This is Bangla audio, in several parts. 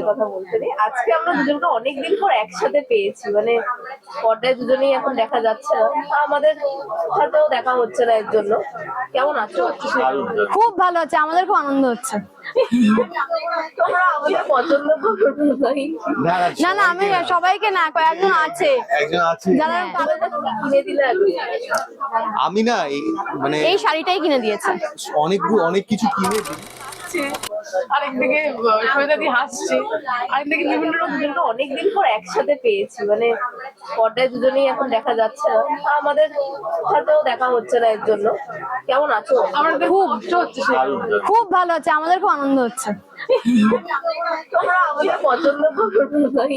কথা বলতে নেই। আজকে আমরা দুজনকে অনেকদিন পর একসাথে পেয়েছি, মানে পর্দায় দুজনেই এখন দেখা যাচ্ছে না, আমাদের সাথেও দেখা হচ্ছে না। এর জন্য কেমন আছো? খুব ভালো আছে, আমাদের খুব আনন্দ হচ্ছে। তোমরা আমাদের পছন্দ করো নাই? না না, আমি সবাইকে না, কয়েকজন আছে যারা কিনে দিলে আমি না মানে এই শাড়িটাই কিনে দিয়েছে। অনেক কিছু কিনে দিই। আরেকদিকে সৈদাদি হাসছে, আরেকদিকে বিভিন্ন দুজনকে অনেকদিন পর একসাথে পেয়েছি, মানে পর্দায় দুজনেই এখন দেখা যাচ্ছে না, আমাদের সাথেও দেখা হচ্ছে না। এর জন্য কেমন আছো? আমাদের খুব খুব ভালো আছে, আমাদের খুব আনন্দ হচ্ছে। তোমরা আমাদের পছন্দ করো নাই?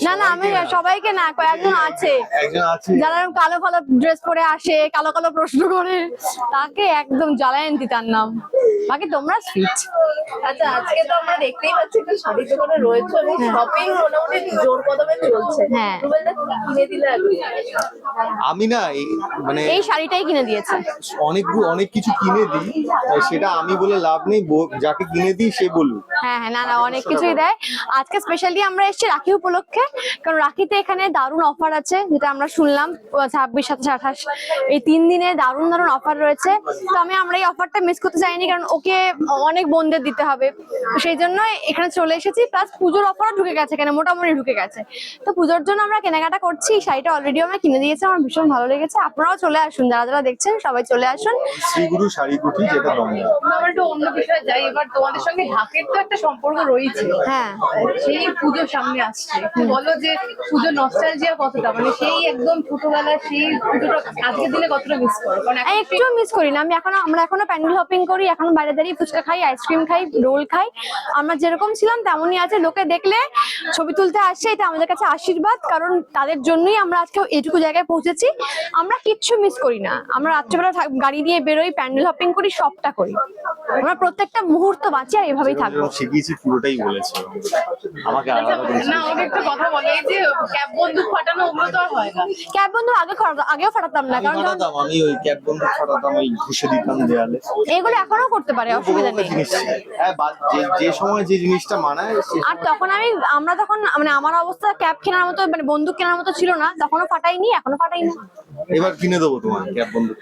না না, আমি সবাইকে না, কয়েকজন আছে যারা কালো কালো ড্রেস পরে আসে, কালো কালো প্রশ্ন করে, তাকে একদম জ্বালায়ন্তি তার নাম। বাকি তোমরা সুইট। আচ্ছা, আজকে তো আমরা দেখতেই পাচ্ছি একটা শাড়ি দোকানে রয়েছে এবং শপিং মোটামুটি জোর কদমে চলছে। হ্যাঁ। রুবেলদা কিনে দিলে আমি না মানে এই শাড়িটাই কিনে দিয়েছে। অনেক কিছু কিনে দিই, সেটা আমি বলে লাভ নেই, যাকে কিনে দিই সে বলুক। হ্যাঁ হ্যাঁ, না না, অনেক কিছুই দেয়। আজকে স্পেশালি আমরা এসেছি রাখি উপলক্ষে, কারণ রাখিতে এখানে দারুণ অফার আছে, যেটা আমরা শুনলাম 26, 27, 28 এই 3 দিনে দারুণ দারুণ অফার রয়েছে। তো আমরা এই অফারটা মিস করতে চাইনি, কারণ ওকে অনেক বোনদের দিতে হবে, তো সেই জন্য এখানে চলে এসেছি। প্লাস পুজোর অফারও ঢুকে গেছে, এখানে মোটামুটি ঢুকে গেছে। তো পুজোর জন্য আমরা কেনাকাটা করছি। শাড়িটা অলরেডি আমরা কিনে দিয়েছি, আমার ভীষণ ভালো লেগেছে। আপনারাও চলে আসুন, যারা যারা দেখছেন সবাই চলে আসুন। শ্রীগুরু শাড়ি কুঠি, যেটা দমদম। আমরা একটু অন্য বিষয়ে যাই এবার। তোমাদের সঙ্গে ঢাকের তো একটা সম্পর্ক রয়েছে, হ্যাঁ, সেই পুজো সামনে আসছে, বলো যে পুজো নস্টালজিয়া কতটা, মানে সেই একদম ছোটবেলার সেই পুজোটা আজকের দিনে কতটা মিস করো? কারণ আমি একটু মিস করি না। আমরা এখনো প্যান্ডেল হপিং করি, এখনো বাইরে দাঁড়িয়ে ফুচকা খাই, আইসক্রিম খাই, রোল খাই। আমরা যেরকম ছিলাম তেমনই আছে। লোকে দেখলে ছবি তুলতে আসছে, এটা আমাদের কাছে আশীর্বাদ, কারণ তাদের জন্যই আমরা আজকে এইটুকু জায়গায় পৌঁছেছি। আমরা কিচ্ছু মিস করি না। আমরা রাত্রেবেলা গাড়ি দিয়ে বেরোই, প্যান্ডেল হপিং করি, সবটা করি। আমরা প্রত্যেকটা মুহূর্ত বাঁচি, আর এভাবেই থাকবো। শিখিয়েছি পুরোটাই বলেছে আমাকে। না, আমাকে একটা কথা বলে, এই যে ক্যাব বন্দুক ফাটানো, ওগুলো তো আর হয় না। ক্যাব বন্ধু আগেও ফাটাতাম না, কারণ আমি ওই ক্যাব বন্ধু ফাটাতাম, ওই ঘুষে দিতাম দেয়ালে। এগুলো এখনো করতে পারে, অসুবিধা নেই। হ্যাঁ, যে সময় যে জিনিসটা মানায়। আর তখন আমরা তখন মানে আমার অবস্থা ক্যাব কেনার মতো, মানে বন্দুক কেনার মতো ছিল না, তখনও ফাটাইনি, এখনো ফাটাইনি। এবার কিনে দেবো তোমার ক্যাব বন্ধু।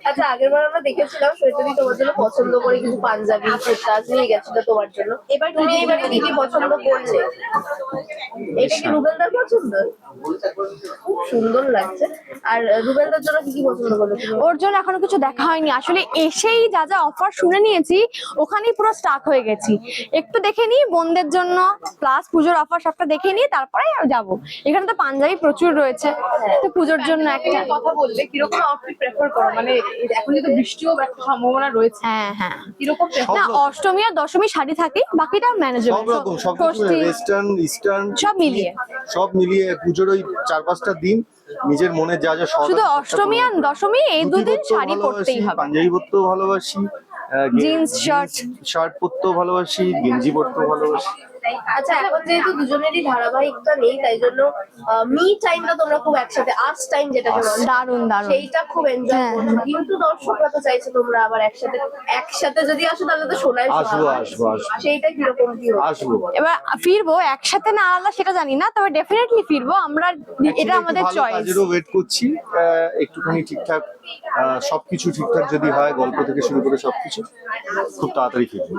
আচ্ছা, আগের বার আমরা দেখেছিলাম সৈতদি তোমার জন্য পছন্দ করে কিছু পাঞ্জাবি কুর্তা নিয়ে গেছিল তোমার জন্য। এবার তুমি এইবারে কি কি পছন্দ করলে? এটা কি রুবেলদার পছন্দ? খুব সুন্দর লাগছে। আর রুবেলদার জন্য কি কি পছন্দ করলে? ওর জন্য এখনো কিছু দেখা হয়নি আসলে। এসেই যা যা অফার শুনে নিয়েছি, ওখানেই পুরো স্টাক হয়ে গেছি। একটু দেখে নিই বোনদের জন্য, প্লাস পুজোর অফার সবটা দেখে নিই, তারপরে যাবো। এখানে তো পাঞ্জাবি প্রচুর রয়েছে, তো পুজোর জন্য একটা কথা বললে কিরকম আউটফিট প্রেফার করো? মানে এখন যেহেতু বৃষ্টিও একটা সম্ভাবনা রয়েছে। হ্যাঁ হ্যাঁ, কিরকম না অষ্টমী আর দশমী শাড়ি থাকে, বাকিটা ম্যানেজেবল। সব রকম, সবকিছু ওয়েস্টার্ন ইস্টার্ন সব মিলিয়ে পুজোর ওই 4-5টা দিন নিজের মনে যা যা শখ। শুধু অষ্টমী আর দশমী এই দুদিন শাড়ি পরতেই হবে। পাঞ্জাবি পরতেও ভালোবাসি, জিন্স শার্ট পরতেও ভালোবাসি, গেঞ্জি পরতেও ভালোবাসি। আচ্ছা, এখন যেহেতু দুজনেরই ধারাবাহিকটা নেই, তাই জন্য মি টাইমটা তোমরা খুব একসাথে, আর্টস টাইম যেটাকে বলে, দারুণ দারুণ, সেইটা খুব এনজয় করছো। কিন্তু দর্শকরা তো চাইছে তোমরা আবার একসাথে যদি আসো, তাহলে তো শোনাই আসবো। সেইটা কিরকম কি আসবো, এবার ফিরবো একসাথে না আলাদা সেটা জানি না, তবে ডেফিনেটলি ফিরবো আমরা, এটা আমাদের চয়েস। কাজেরও ওয়েট করছি, একটুখানি ঠিকঠাক সবকিছু ঠিকঠাক যদি হয়, গল্প থেকে শুরু করে সবকিছু খুব তাড়াতাড়ি ফিরবো।